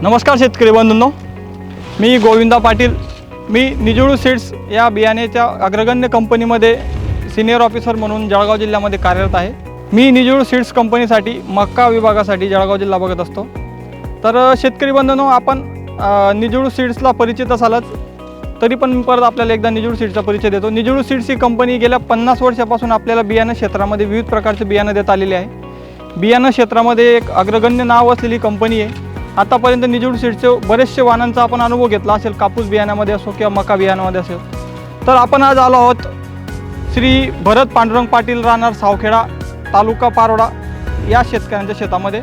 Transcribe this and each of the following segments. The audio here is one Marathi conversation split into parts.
नमस्कार शेतकरी बंधूंनो, मी गोविंदा पाटील. मी निजुळू सीड्स या बियाण्याच्या अग्रगण्य कंपनीमध्ये सिनियर ऑफिसर म्हणून जळगाव जिल्ह्यामध्ये कार्यरत आहे. मी निजुळू सीड्स कंपनीसाठी मक्का विभागासाठी जळगाव जिल्हा बघत असतो. तर शेतकरी बंधूंनो, आपण निजुळू सीड्सला परिचित असालच, तरी पण परत आपल्याला एकदा निजुळू सीड्सचा परिचय देतो. निजुळू सीड्स ही कंपनी गेल्या 50 वर्षापासून आपल्याला बियाणं क्षेत्रामध्ये विविध प्रकारचे बियाणं देत आलेले आहे. बियाणं क्षेत्रामध्ये एक अग्रगण्य नाव असलेली कंपनी आहे. आतापर्यंत निजुळू सीड्सचे बरेचसे वाहनांचा आपण अनुभव घेतला असेल, कापूस बियाण्यामध्ये असो किंवा मका बियाण्यामध्ये असेल. तर आपण आज आलो आहोत श्री भरत पांडुरंग पाटील, राहणार सावखेडा, तालुका पारोडा या शेतकऱ्यांच्या शेतामध्ये.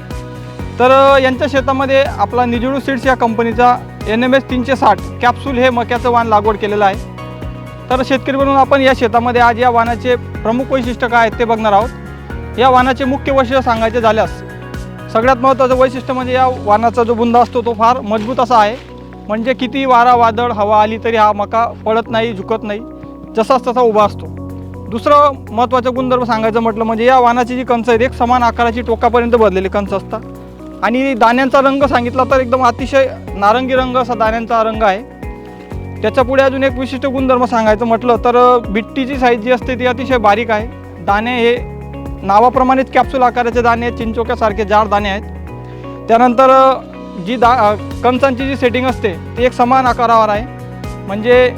तर यांच्या शेतामध्ये आपला निजुळू सीड्स या कंपनीचा NMS 360 कॅप्सूल हे मक्याचं वाण लागवड केलेलं आहे. तर शेतकरी म्हणून आपण या शेतामध्ये आज या वाणाचे प्रमुख वैशिष्ट्य काय आहेत ते बघणार आहोत. या वाणाचे मुख्य वैशिष्ट्य सांगायचे झाल्यास सगळ्यात महत्त्वाचं वैशिष्ट्य म्हणजे या वाणाचा जो बुंदा असतो तो फार मजबूत असा आहे. म्हणजे किती वारा वादळ हवा आली तरी हा मका पडत नाही, झुकत नाही, जसाच तसा उभा असतो. दुसरं महत्त्वाचं गुणधर्म सांगायचं म्हटलं म्हणजे या वाणाची जी कंच आहेत एक समान आकाराची टोकापर्यंत भरलेली कंच असतात. आणि दाण्यांचा रंग सांगितला तर एकदम अतिशय नारंगी रंग असा दाण्यांचा रंग आहे. त्याच्या पुढे अजून एक विशिष्ट गुणधर्म सांगायचं म्हटलं तर बिट्टीची साईज जी असते ती अतिशय बारीक आहे. दाणे हे नावाप्रमाणेच कॅप्सूल आकाराचे दाणे, चिंचोक्यासारखे जाड दाणे आहेत. त्यानंतर जी कंचांची जी सेटिंग असते ती एक समान आकारावर आहे. म्हणजे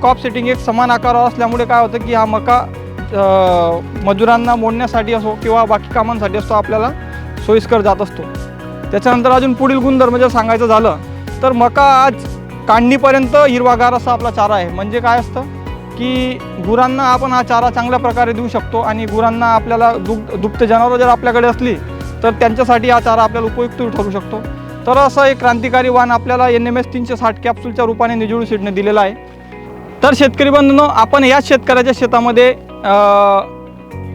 कॉप सेटिंग एक समान आकारावर असल्यामुळे काय होतं की हा मका मजुरांना मोडण्यासाठी असो किंवा बाकी कामांसाठी असतो आपल्याला सोयीस्कर जात असतो. त्याच्यानंतर अजून पुढील गुणधर्म जर सांगायचं झालं तर मका आज काढणीपर्यंत हिरवागार असा आपला चारा आहे. म्हणजे काय असतं की गुरांना आपण हा चारा चांगल्या प्रकारे देऊ शकतो आणि गुरांना आपल्याला दुभते जनावरं जर आपल्याकडे असली तर त्यांच्यासाठी हा चारा आपल्याला उपयुक्त ठरू शकतो. तर असं एक क्रांतिकारी वाण आपल्याला NMS 360 कॅप्सूलच्या रूपाने निजुळू सीडने दिलेला आहे. तर शेतकरी बंधूंनो, आपण याच शेतकऱ्याच्या शेतामध्ये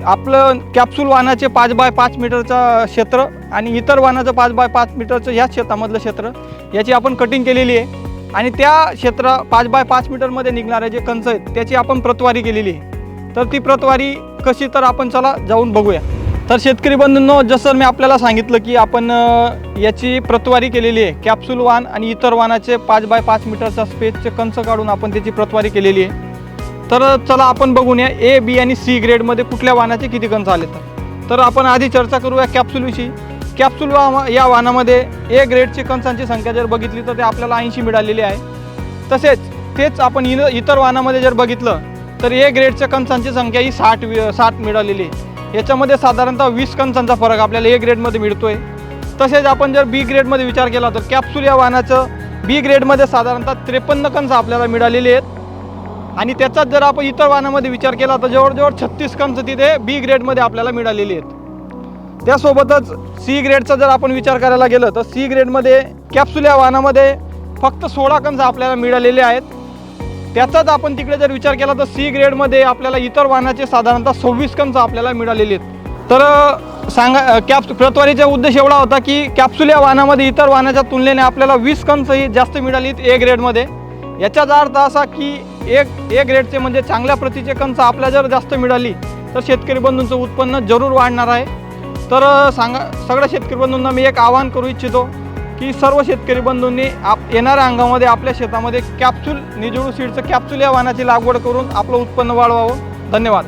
आपलं कॅप्सूल वाणाचे 5x5 मीटरचं क्षेत्र आणि इतर वाणाचं 5x5 मीटरचं ह्याच शेतामधलं क्षेत्र याची आपण कटिंग केलेली आहे. आणि त्या क्षेत्र 5x5 मीटरमध्ये निघणारे जे कंच आहेत त्याची आपण प्रतवारी केलेली आहे. तर ती प्रतवारी कशी, तर आपण चला जाऊन बघूया. तर शेतकरी बंधूंनो, जसं मी आपल्याला सांगितलं की आपण याची प्रतवारी केलेली आहे. कॅप्सूल वाण आणि इतर वाणाचे 5x5 मीटरचा स्पेसचे कंच काढून आपण त्याची प्रतवारी केलेली आहे. तर चला आपण बघून या A, B आणि C ग्रेडमध्ये कुठल्या वाणाचे किती कंच आले. तर आपण आधी चर्चा करूया कॅप्सूलविषयी. कॅप्सूल या वाणामध्ये A ग्रेडची कंचांची संख्या जर बघितली तर ते आपल्याला 80 मिळालेली आहे. तसेच तेच आपण इतर वाणामध्ये जर बघितलं तर A ग्रेडच्या कंचांची संख्या ही 60 मिळालेली आहे. याच्यामध्ये साधारणतः 20 कंचांचा फरक आपल्याला A ग्रेडमध्ये मिळतो आहे. तसेच आपण जर B ग्रेडमध्ये विचार केला तर कॅप्सूल या वाणाचं B ग्रेडमध्ये साधारणतः 53 कंच आपल्याला मिळालेली आहेत. आणि त्याचाच जर आपण इतर वाणामध्ये विचार केला तर जवळजवळ 36 कंच तिथे B ग्रेडमध्ये आपल्याला मिळालेली आहेत. त्यासोबतच C ग्रेडचा जर आपण विचार करायला गेलं तर C ग्रेडमध्ये कॅप्सूल या वाणामध्ये फक्त 16 कंच आपल्याला मिळालेले आहेत. त्याचाच आपण तिकडे जर विचार केला तर C ग्रेडमध्ये आपल्याला इतर वाणाचे साधारणतः 26 कंच आपल्याला मिळालेले आहेत. तर प्रतवारीचा उद्देश एवढा होता की कॅप्सूल या वाणामध्ये इतर वाणाच्या तुलनेने आपल्याला 20 कंच ही जास्त मिळाली A ग्रेडमध्ये. याचाच अर्थ असा की A ग्रेडचे म्हणजे चांगल्या प्रतीचे कंच आपल्याला जर जास्त मिळाली तर शेतकरी बंधूंचं उत्पन्न जरूर वाढणार आहे. तर सगळ्या शेतकरी बंधूंना मी एक आवाहन करू इच्छितो की सर्व शेतकरी बंधूंनी येणाऱ्या अंगामध्ये आपल्या शेतामध्ये निजुळू सीडचं कॅप्सूल या वाणाची लागवड करून आपलं उत्पन्न वाढवावं. धन्यवाद.